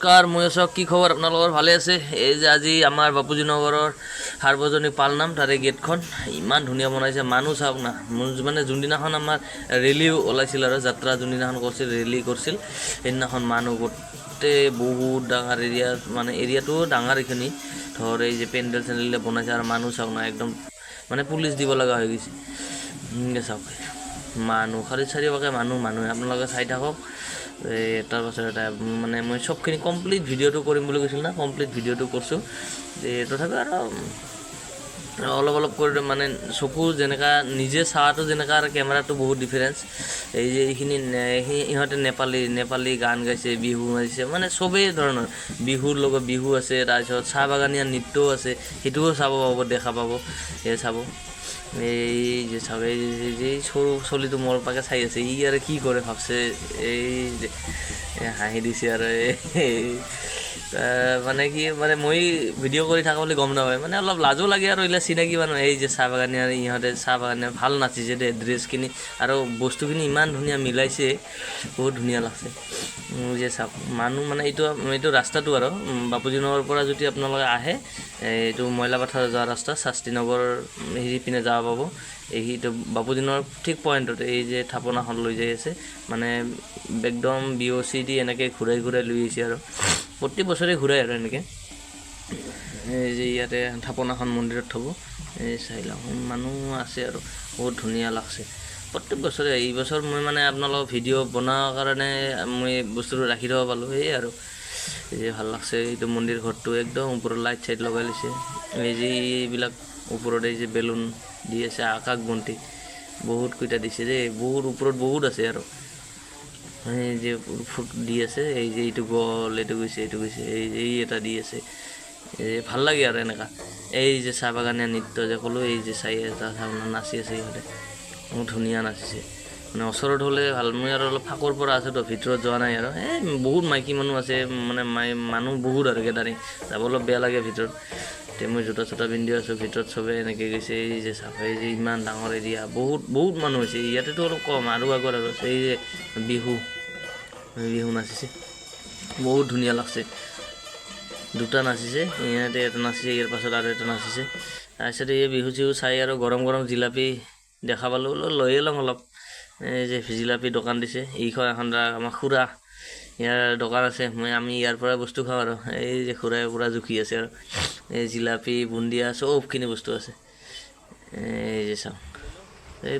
নমস্কাৰ ময়সক কি খবৰ আপোনালোকৰ ভালে আছে এই যে আজি আমাৰ বাপুজি নগৰৰ সাৰ্বজনিক পালনাম তাৰে গেটখন ইমান ধুনীয়া বনাইছে মানুহ চাওক না মানে যোনদিনাখন আমাৰ ৰেলী ওলাইছিল আৰু যাত্ৰা যোনদিনাখন কৰিছিল ৰেলী কৰিছিল সেইদিনাখন মানুহ গোটেই বহুত ডাঙৰ এৰিয়া মানে এৰিয়াটো ডাঙৰ এইখিনি ধৰ এই যে পেণ্ডেল চেণ্ডেল বনাইছে আৰু মানুহ চাওক না একদম মানে পুলিচ দিব লগা হৈ গৈছে চাওক মানুহ চাৰিওকাষে মানুহে আপোনালোকে চাই থাকক তাৰ পাছত এটা মানে মই সবখিনি কমপ্লিট ভিডিঅ'টো কৰিম বুলি কৈছিল না কমপ্লিট ভিডিঅ'টো কৰিছোঁ তথাপি আৰু অলপ কৰি মানে চকু যেনেকা নিজে চাৱাটো যেনেকা আৰু কেমেৰাটো বহুত ডিফাৰেঞ্চ এই যে এইখিনি ইহঁতে নেপালী গান গাইছে বিহু মাৰিছে মানে চবেই ধৰণৰ বিহুৰ লগত বিহু আছে তাৰপিছত চাহ বাগানীয়া নৃত্যও আছে সেইটোও চাব পাব দেখা পাব এই চাব এই যে চাব এই যে সৰু চলিটো মোৰ পাকে চাই আছে ই আৰু কি কৰে ভাবছে এই যে হাঁহি দিছে আৰু মানে কি মানে মই ভিডিঅ' কৰি থাকা বুলি গম নাপায় মানে অলপ লাজো লাগে আৰু এইবিলাক চিনাকি মানুহ এই যে চাহ বাগানীয়া ইহঁতে চাহ বাগানীয়া ভাল নাচিছে দেই ড্ৰেছখিনি আৰু বস্তুখিনি ইমান ধুনীয়া মিলাইছে বহুত ধুনীয়া লাগছে যে চাওক মানুহ মানে এইটো ৰাস্তাটো আৰু বাপুজি নগৰৰ পৰা যদি আপোনালোকে আহে এইটো মইলাপাথাৰ যোৱা ৰাস্তা শাস্ত্ৰী নগৰ হেৰি পিনে যাব পাব এইটো বাপুজি নগৰ ঠিক পইণ্টত এই যে থাপনাখন লৈ যাই আছে মানে একদম BOC এনেকৈ ঘূৰাই লৈ আহিছে আৰু প্ৰতি বছৰে ঘূৰাই আৰু এনেকৈ এই যে ইয়াতে থাপনাখন মন্দিৰত থ'ব এই চাই লওঁ মানুহ আছে আৰু বহুত ধুনীয়া লাগছে প্ৰত্যেক বছৰে এই বছৰ মই মানে আপোনালোকক ভিডিঅ' বনোৱাৰ কাৰণে মই বস্তুটো ৰাখি থ'ব পালোঁ সেয়ে আৰু এই যে ভাল লাগছে এইটো মন্দিৰ ঘৰটো একদম ওপৰত লাইট চাইট লগাই লৈছে এই যে এইবিলাক ওপৰত এই যে বেলুন দি আছে আকাশ বন্তি বহুত কেইটা দিছে দেই বহুত ওপৰত বহুত আছে আৰু এই যে ফুট দি আছে এই যে এইটো গ'ল এইটো গৈছে এই এটা দি আছে এই ভাল লাগে আৰু এনেকুৱা এই যে চাহ বাগানীয়া নৃত্য যে ক'লোঁ এই যে চাই এটা নাচি আছে ইহঁতে বহুত ধুনীয়া নাচিছে মানে ওচৰত হ'লে ভাল মই আৰু অলপ ফাঁকৰ পৰা আছোঁতো ভিতৰত যোৱা নাই আৰু এই বহুত মাইকী মানুহ আছে মানে মানুহ বহুত আৰু গেদাৰিং যাব অলপ বেয়া লাগে ভিতৰত এতিয়া মই জোতা চোতা পিন্ধি আছোঁ ভিতৰত চবেই এনেকৈ গৈছে এই যে চাফা এই যে ইমান ডাঙৰ এৰিয়া বহুত মানুহ হৈছে ইয়াতেতো অলপ কম আৰু আগত আৰু এই যে বিহু নাচিছে বহুত ধুনীয়া লাগছে দুটা নাচিছে ইয়াতে এটা নাচিছে ইয়াৰ পাছত আৰু এটা নাচিছে তাৰপিছত এই বিহু চিহু চাই আৰু গৰম জিলাপি দেখা পালোঁ লৈয়ে ল'ম অলপ এই যে জিলাপি দোকান দিছে এইখন এখন আমাৰ খুৰা ইয়াৰ দোকান আছে আমি ইয়াৰ পৰা বস্তু খাওঁ আৰু এই যে খুৰাই পুৰা জুখি আছে আৰু এই জিলাপি বুন্দিয়া চবখিনি বস্তু আছে এই যে চাওঁ এই